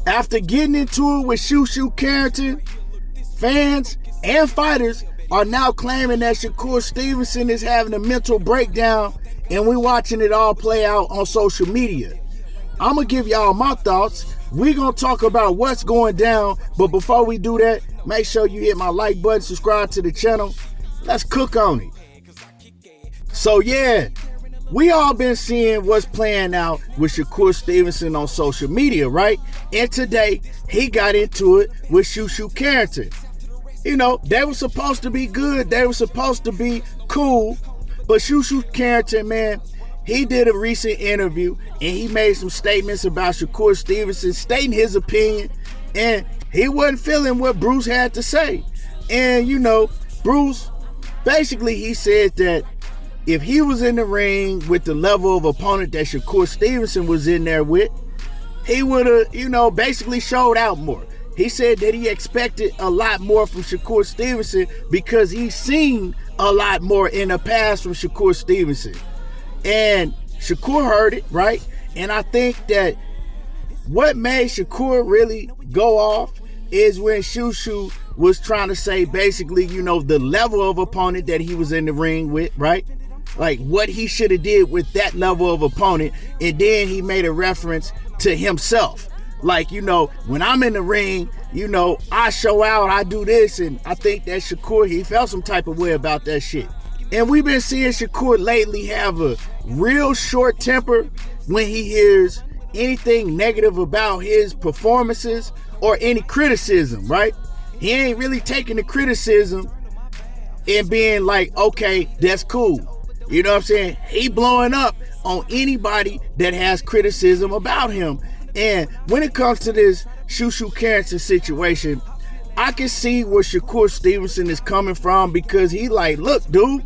After getting into it with Shakur Carrington, fans and fighters are now claiming that Shakur Stevenson is having a mental breakdown, and we're watching it all play out on social media. I'm going to give y'all my thoughts. We're going to talk about what's going down, but before we do that, make sure you hit my like button, subscribe to the channel. Let's cook on it. So yeah, we all been seeing what's playing out with Shakur Stevenson on social media, right? And today, he got into it with Shakur Carrington. You know, they were supposed to be good. They were supposed to be cool. But Shakur Carrington, man, he did a recent interview and he made some statements about Shakur Stevenson, stating his opinion. And he wasn't feeling what Bruce had to say. And, you know, Bruce, basically he said that if he was in the ring with the level of opponent that Shakur Stevenson was in there with, he would have, you know, basically showed out more. He said that he expected a lot more from Shakur Stevenson because he's seen a lot more in the past from Shakur Stevenson. And Shakur heard it, right? And I think that what made Shakur really go off is when Shakur was trying to say basically, you know, the level of opponent that he was in the ring with, right? Like what he should have did with that level of opponent. And then he made a reference to himself. Like, you know, when I'm in the ring, you know, I show out, I do this. And I think that Shakur, he felt some type of way about that shit. And we've been seeing Shakur lately have a real short temper when he hears anything negative about his performances or any criticism, right? He ain't really taking the criticism and being like, okay, that's cool. You know what I'm saying? He blowing up on anybody that has criticism about him. And when it comes to this Shakur Carrington situation, I can see where Shakur Stevenson is coming from because he like, look, dude,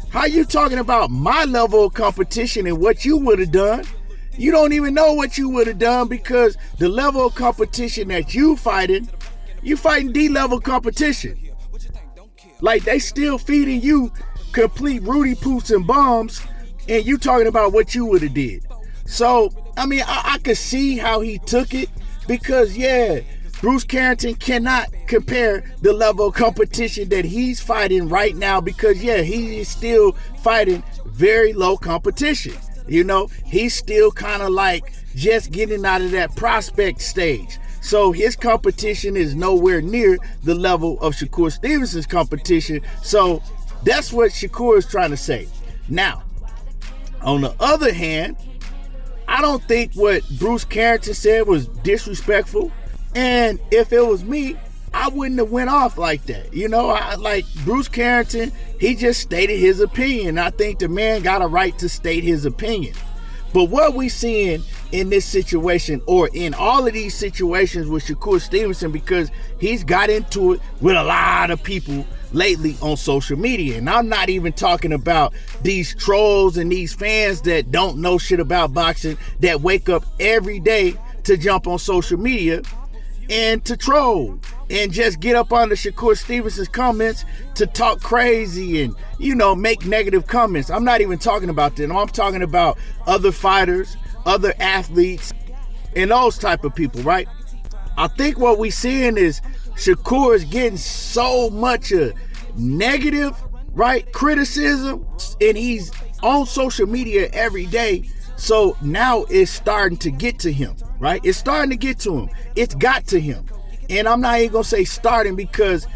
how you talking about my level of competition and what you would have done? You don't even know what you would have done because the level of competition that you fighting D-level competition. Like they still feeding you complete Rudy Poots and bombs, and you talking about what you would have did. So, I mean, I could see how he took it because, yeah, Bruce Carrington cannot compare the level of competition that he's fighting right now because, yeah, he is still fighting very low competition. You know, he's still kind of like just getting out of that prospect stage. So his competition is nowhere near the level of Shakur Stevenson's competition. So that's what Shakur is trying to say. Now, on the other hand, I don't think what Bruce Carrington said was disrespectful. And if it was me, I wouldn't have went off like that. You know, like Bruce Carrington, he just stated his opinion. I think the man got a right to state his opinion. But what we seeing in this situation or in all of these situations with Shakur Stevenson, because he's got into it with a lot of people lately on social media. And I'm not even talking about these trolls and these fans that don't know shit about boxing that wake up every day to jump on social media and to troll and just get up under Shakur Stevenson's comments to talk crazy and, you know, make negative comments. I'm not even talking about them. I'm talking about other fighters, other athletes, and those type of people, right? I think what we seeing is Shakur is getting so much negative, right, criticism, and he's on social media every day. So now it's starting to get to him, right? It's starting to get to him. It's got to him. And I'm not even going to say starting because,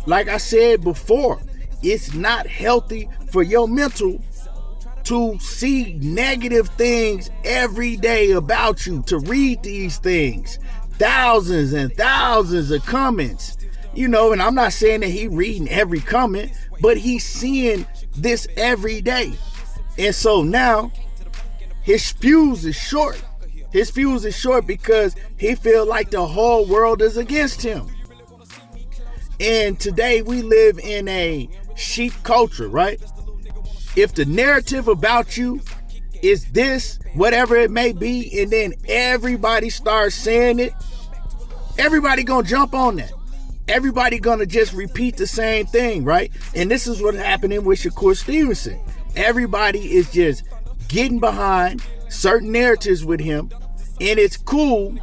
like I said before, it's not healthy for your mental to see negative things every day about you, to read these things, thousands and thousands of comments, you know, and I'm not saying that he reading every comment, but he's seeing this every day. And so now his fuse is short. His fuse is short because he feels like the whole world is against him. And today we live in a sheep culture, right? If the narrative about you is this, whatever it may be, and then everybody starts saying it, everybody gonna jump on that. Everybody gonna just repeat the same thing, right? And this is what's happening with Shakur Stevenson. Everybody is just getting behind certain narratives with him, and it's cool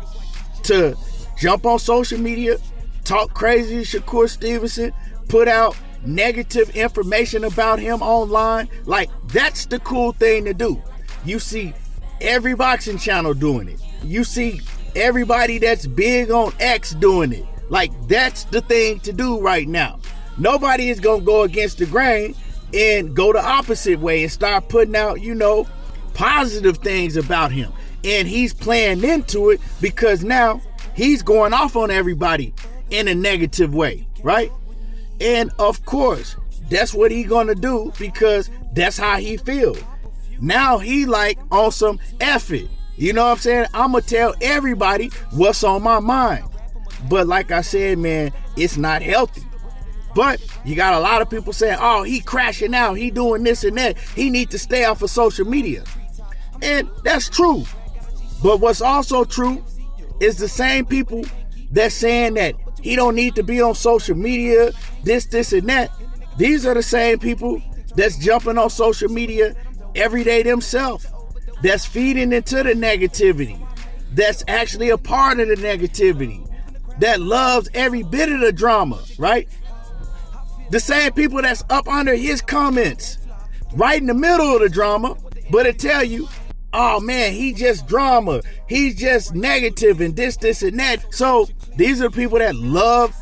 to jump on social media, talk crazy to Shakur Stevenson, put out negative information about him online. Like, that's the cool thing to do. You see every boxing channel doing it. You see everybody that's big on X doing it. Like, that's the thing to do right now. Nobody is gonna go against the grain and go the opposite way and start putting out, positive things about him. And he's playing into it because now he's going off on everybody in a negative way, right? And of course, that's what he's gonna do because that's how he feels. Now he like on some F it. You know what I'm saying? I'm gonna tell everybody what's on my mind. But like I said, man, it's not healthy. But you got a lot of people saying, oh, he crashing out, he doing this and that, he need to stay off of social media. And that's true. But what's also true is the same people that's saying that he don't need to be on social media, this and that. These are the same people that's jumping on social media every day themselves, that's feeding into the negativity, that's actually a part of the negativity, that loves every bit of the drama, right? The same people that's up under his comments, right in the middle of the drama, but it tell you, oh man, he just drama, he's just negative and this and that. So these are people that love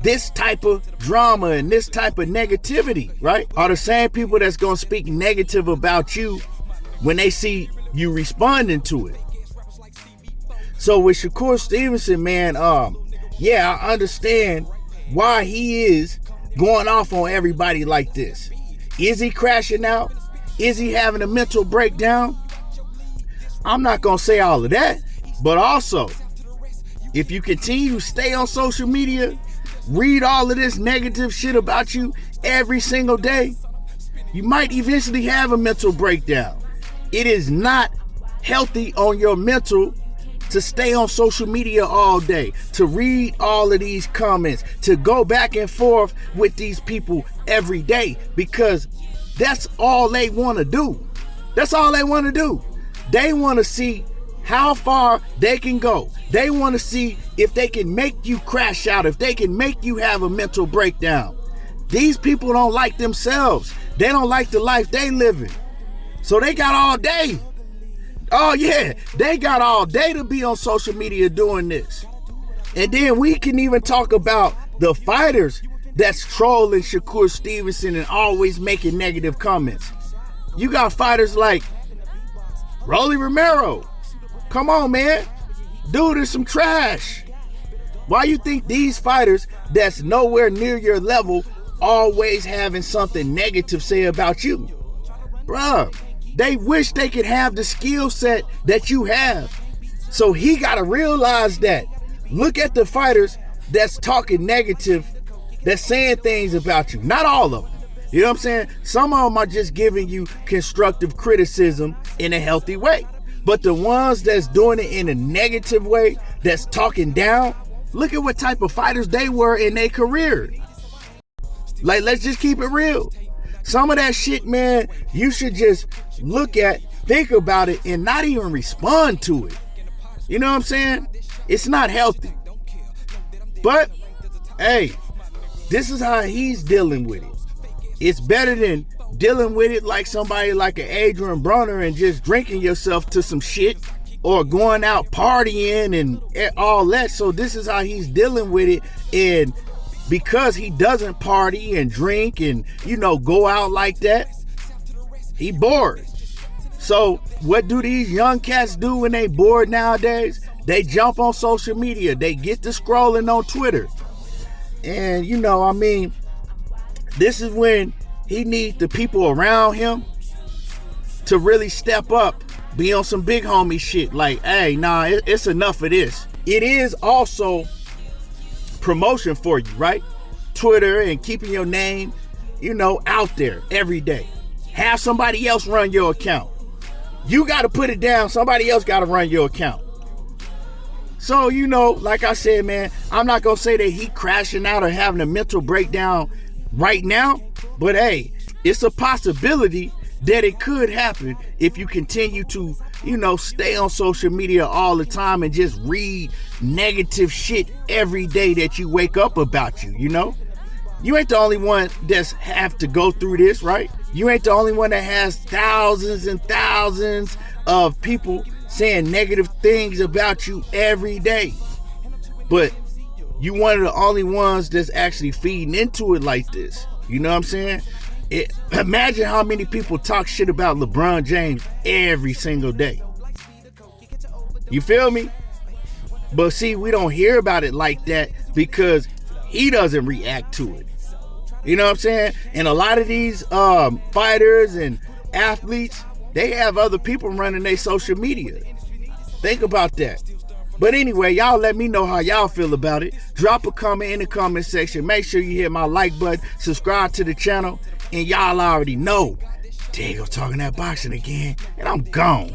this type of drama and this type of negativity, right? Are the same people that's gonna speak negative about you when they see you responding to it. So with Shakur Stevenson, man, yeah, I understand why he is going off on everybody like this. Is he crashing out? Is he having a mental breakdown? I'm not gonna say all of that, but also, if you continue to stay on social media, read all of this negative shit about you every single day, you might eventually have a mental breakdown. It is not healthy on your mental to stay on social media all day, to read all of these comments, to go back and forth with these people every day, because that's all they want to do. That's all they want to do. They want to see how far they can go. They want to see if they can make you crash out, if they can make you have a mental breakdown. These people don't like themselves. They don't like the life they living. So they got all day. Oh yeah, they got all day to be on social media doing this. And then we can even talk about the fighters that's trolling Shakur Stevenson and always making negative comments. You got fighters like Rolly Romero. Come on, man. Dude is some trash. Why you think these fighters that's nowhere near your level always having something negative say about you? Bruh, they wish they could have the skill set that you have. So he got to realize that. Look at the fighters that's talking negative, that's saying things about you. Not all of them. You know what I'm saying? Some of them are just giving you constructive criticism in a healthy way. But the ones that's doing it in a negative way, that's talking down, look at what type of fighters they were in their career. Like, let's just keep it real. Some of that shit, man, you should just look at, think about it, and not even respond to it. You know what I'm saying? It's not healthy. But, hey, this is how he's dealing with it. It's better than dealing with it like somebody like an Adrian Broner and just drinking yourself to some shit or going out partying and all that. So this is how he's dealing with it. And because he doesn't party and drink and, go out like that, he bored. So what do these young cats do when they bored nowadays? They jump on social media. They get to scrolling on Twitter. And, this is when he needs the people around him to really step up, be on some big homie shit. Like, hey, nah, it's enough of this. It is also promotion for you, right? Twitter and keeping your name, out there every day. Have somebody else run your account. You got to put it down. Somebody else got to run your account. So, like I said, man, I'm not going to say that he crashing out or having a mental breakdown right now, but hey, it's a possibility that it could happen if you continue to stay on social media all the time and just read negative shit every day that you wake up about you, You ain't the only one that's have to go through this, right? You ain't the only one that has thousands and thousands of people saying negative things about you every day. But you one of the only ones that's actually feeding into it like this. You know what I'm saying? Imagine how many people talk shit about LeBron James every single day. You feel me? But see, we don't hear about it like that because he doesn't react to it. You know what I'm saying? And a lot of these fighters and athletes, they have other people running their social media. Think about that. But anyway, y'all let me know how y'all feel about it. Drop a comment in the comment section. Make sure you hit my like button. Subscribe to the channel. And y'all already know, Diego talking that boxing again. And I'm gone.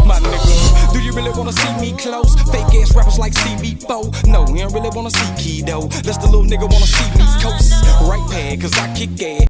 My nigga, do you really wanna see me close? Fake ass rappers like CB4. No, we don't really wanna see Key though. That's the little nigga wanna see me coast. Right pad, cause I kick ass.